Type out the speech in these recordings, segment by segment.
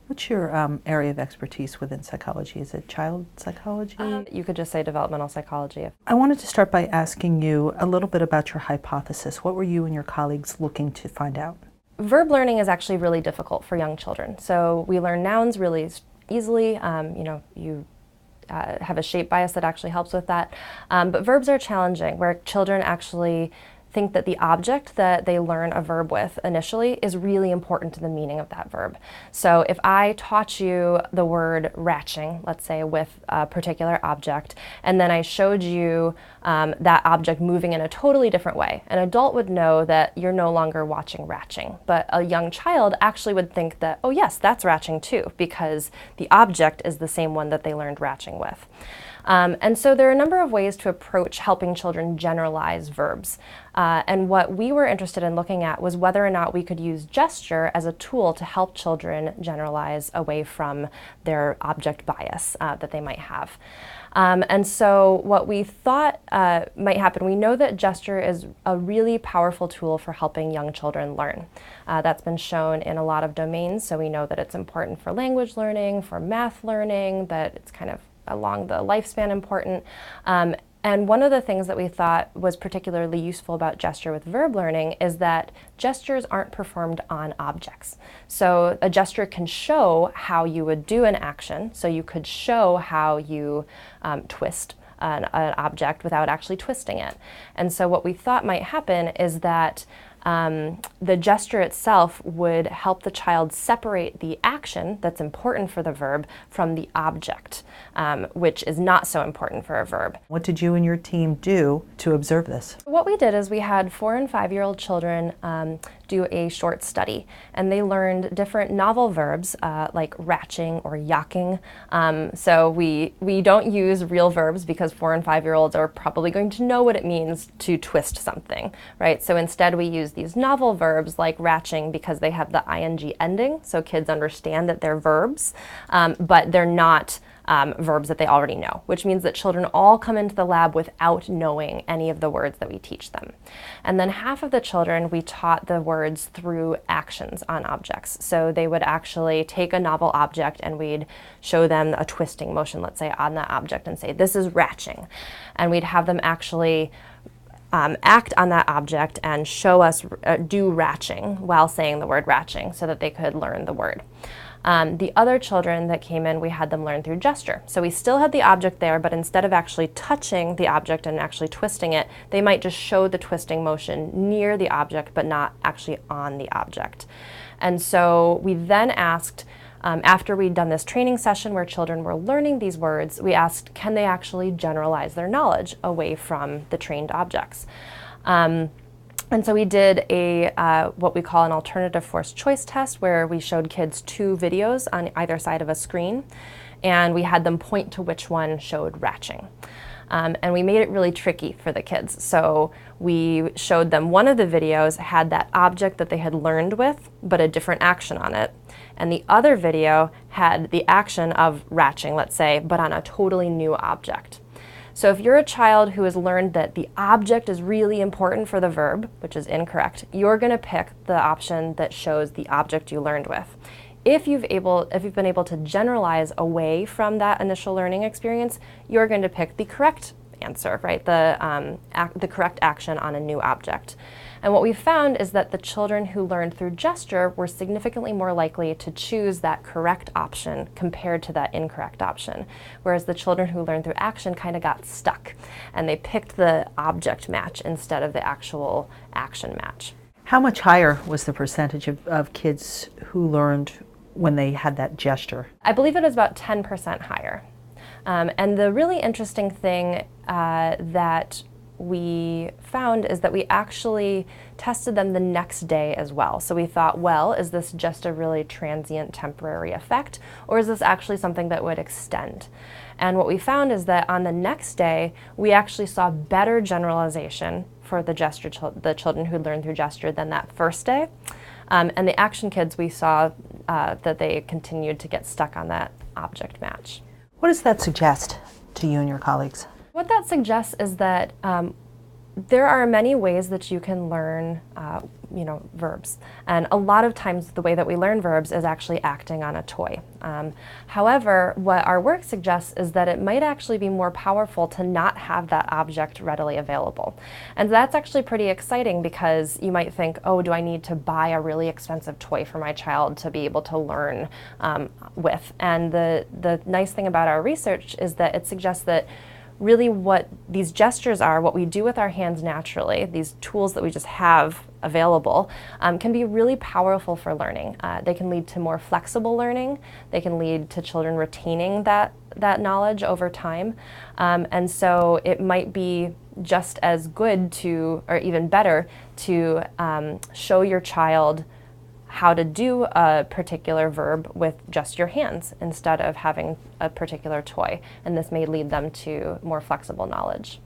What's your area of expertise within psychology? Is it child psychology? You could just say developmental psychology. I wanted to start by asking you a little bit about your hypothesis. What were you and your colleagues looking to find out? Verb learning is actually really difficult for young children. So we learn nouns really easily. You have a shape bias that actually helps with that. But verbs are challenging, where children actually think that the object that they learn a verb with initially is really important to the meaning of that verb. So if I taught you the word ratching, let's say, with a particular object, and then I showed you that object moving in a totally different way, an adult would know that you're no longer watching ratching. But a young child actually would think that, oh yes, that's ratching too, because the object is the same one that they learned ratching with. And so there are a number of ways to approach helping children generalize verbs. And what we were interested in looking at was whether or not we could use gesture as a tool to help children generalize away from their object bias that they might have. And so what we thought might happen, we know that gesture is a really powerful tool for helping young children learn. That's been shown in a lot of domains, so we know that it's important for language learning, for math learning, that it's kind of along the lifespan important. And one of the things that we thought was particularly useful about gesture with verb learning is that gestures aren't performed on objects. So a gesture can show how you would do an action. So you could show how you twist an object without actually twisting it. And so what we thought might happen is that the gesture itself would help the child separate the action that's important for the verb from the object, which is not so important for a verb. What did you and your team do to observe this? What we did is we had 4- and 5-year-old children do a short study, and they learned different novel verbs like ratching or yawking. So we don't use real verbs because 4- and 5-year-olds are probably going to know what it means to twist something, right? So instead we use these novel verbs like ratching because they have the ing ending, so kids understand that they're verbs, but they're not verbs that they already know, which means that children all come into the lab without knowing any of the words that we teach them. And then half of the children, we taught the words through actions on objects. So they would actually take a novel object and we'd show them a twisting motion, let's say, on that object and say, this is ratching. And we'd have them actually act on that object and show us do ratching while saying the word ratching so that they could learn the word. The other children that came in, we had them learn through gesture. So we still had the object there, but instead of actually touching the object and actually twisting it, they might just show the twisting motion near the object, but not actually on the object. And so we then asked, after we'd done this training session where children were learning these words, we asked, can they actually generalize their knowledge away from the trained objects? And so we did a what we call an alternative forced choice test, where we showed kids 2 videos on either side of a screen, and we had them point to which one showed ratching. And we made it really tricky for the kids. So we showed them one of the videos had that object that they had learned with, but a different action on it. And the other video had the action of ratching, let's say, but on a totally new object. So if you're a child who has learned that the object is really important for the verb, which is incorrect, you're going to pick the option that shows the object you learned with. If you've been able to generalize away from that initial learning experience, you're going to pick the correct answer, right? The correct action on a new object. And what we found is that the children who learned through gesture were significantly more likely to choose that correct option compared to that incorrect option, whereas the children who learned through action kind of got stuck, and they picked the object match instead of the actual action match. How much higher was the percentage of kids who learned when they had that gesture? I believe it was about 10% higher. And the really interesting thing that we found is that we actually tested them the next day as well. So we thought, well, is this just a really transient temporary effect, or is this actually something that would extend? And what we found is that on the next day, we actually saw better generalization for the children who learned through gesture than that first day. And the action kids, we saw that they continued to get stuck on that object match. What does that suggest to you and your colleagues? What that suggests is that There are many ways that you can learn, verbs. And a lot of times the way that we learn verbs is actually acting on a toy. However, what our work suggests is that it might actually be more powerful to not have that object readily available. And that's actually pretty exciting because you might think, oh, do I need to buy a really expensive toy for my child to be able to learn with? And the nice thing about our research is that it suggests that really what these gestures are, what we do with our hands naturally, these tools that we just have available, can be really powerful for learning. They can lead to more flexible learning. They can lead to children retaining that knowledge over time. And so it might be just as good to, or even better, to show your child how to do a particular verb with just your hands instead of having a particular toy, and this may lead them to more flexible knowledge.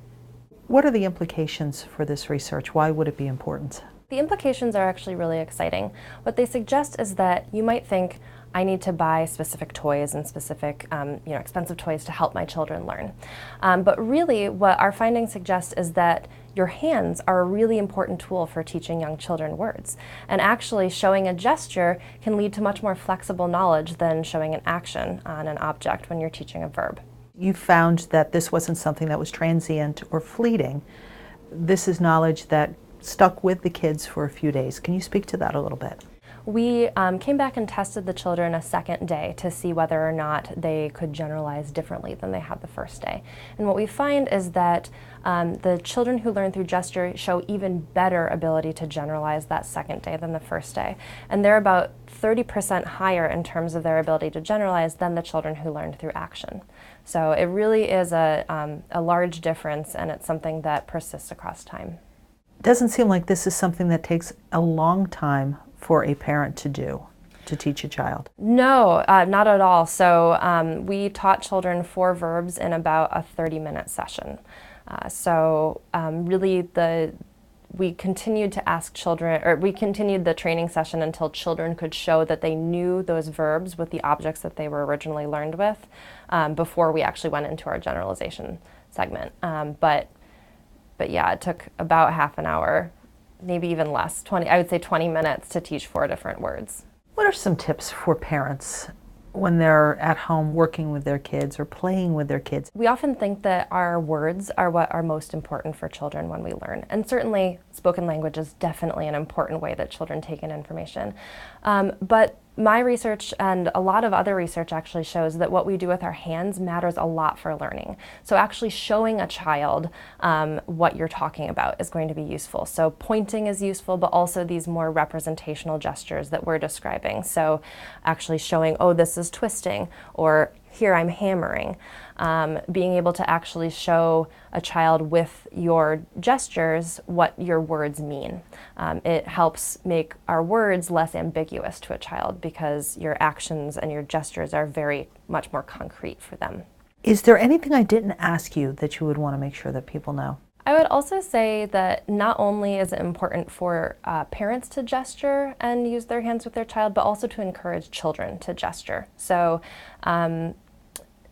What are the implications for this research? Why would it be important? The implications are actually really exciting. What they suggest is that you might think, I need to buy specific toys and specific expensive toys to help my children learn. But really what our findings suggest is that your hands are a really important tool for teaching young children words. And actually showing a gesture can lead to much more flexible knowledge than showing an action on an object when you're teaching a verb. You found that this wasn't something that was transient or fleeting. This is knowledge that stuck with the kids for a few days. Can you speak to that a little bit? We came back and tested the children a second day to see whether or not they could generalize differently than they had the first day. And what we find is that the children who learn through gesture show even better ability to generalize that second day than the first day. And they're about 30% higher in terms of their ability to generalize than the children who learned through action. So it really is a large difference, and it's something that persists across time. It doesn't seem like this is something that takes a long time for a parent to do, to teach a child. No, not at all. So we taught children 4 verbs in about a 30-minute session. Really we continued to ask children, or we continued the training session until children could show that they knew those verbs with the objects that they were originally learned with before we actually went into our generalization segment. But yeah, it took about half an hour, maybe even less, I would say 20 minutes to teach 4 different words. What are some tips for parents when they're at home working with their kids or playing with their kids? We often think that our words are what are most important for children when we learn. And certainly spoken language is definitely an important way that children take in information. But my research and a lot of other research actually shows that what we do with our hands matters a lot for learning. So actually showing a child what you're talking about is going to be useful. So pointing is useful, but also these more representational gestures that we're describing. So actually showing, oh, this is twisting, or here I'm hammering. Being able to actually show a child with your gestures what your words mean. It helps make our words less ambiguous to a child because your actions and your gestures are very much more concrete for them. Is there anything I didn't ask you that you would want to make sure that people know? I would also say that not only is it important for parents to gesture and use their hands with their child, but also to encourage children to gesture. So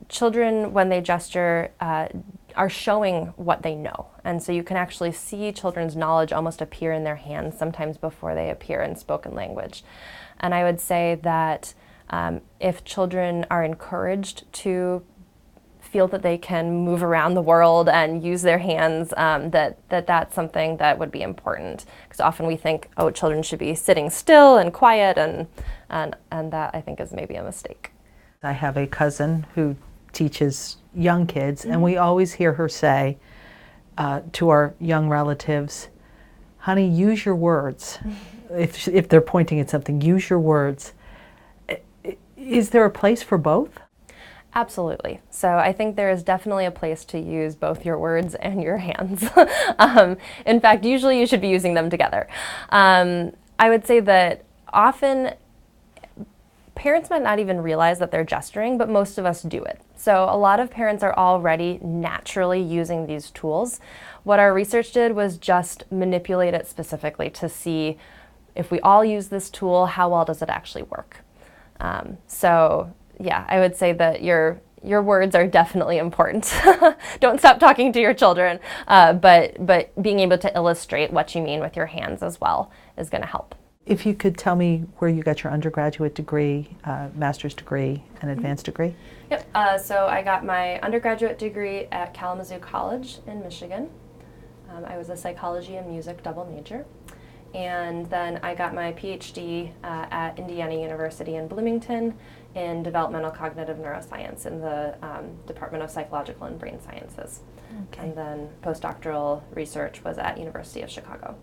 children, when they gesture, are showing what they know. And so you can actually see children's knowledge almost appear in their hands sometimes before they appear in spoken language. And I would say that if children are encouraged to feel that they can move around the world and use their hands, that's something that would be important. Because often we think, oh, children should be sitting still and quiet, and that I think is maybe a mistake. I have a cousin who teaches young kids, and we always hear her say to our young relatives, honey, use your words. If they're pointing at something, use your words. Is there a place for both? Absolutely. So I think there is definitely a place to use both your words and your hands. In fact, usually you should be using them together. I would say that often parents might not even realize that they're gesturing, but most of us do it. So a lot of parents are already naturally using these tools. What our research did was just manipulate it specifically to see if we all use this tool, how well does it actually work? So yeah, I would say that your words are definitely important. Don't stop talking to your children, but being able to illustrate what you mean with your hands as well is going to help. If you could tell me where you got your undergraduate degree, master's degree, and advanced degree? Yep, so I got my undergraduate degree at Kalamazoo College in Michigan. I was a psychology and music double major. And then I got my PhD at Indiana University in Bloomington in developmental cognitive neuroscience in the Department of Psychological and Brain Sciences. Okay. And then postdoctoral research was at University of Chicago.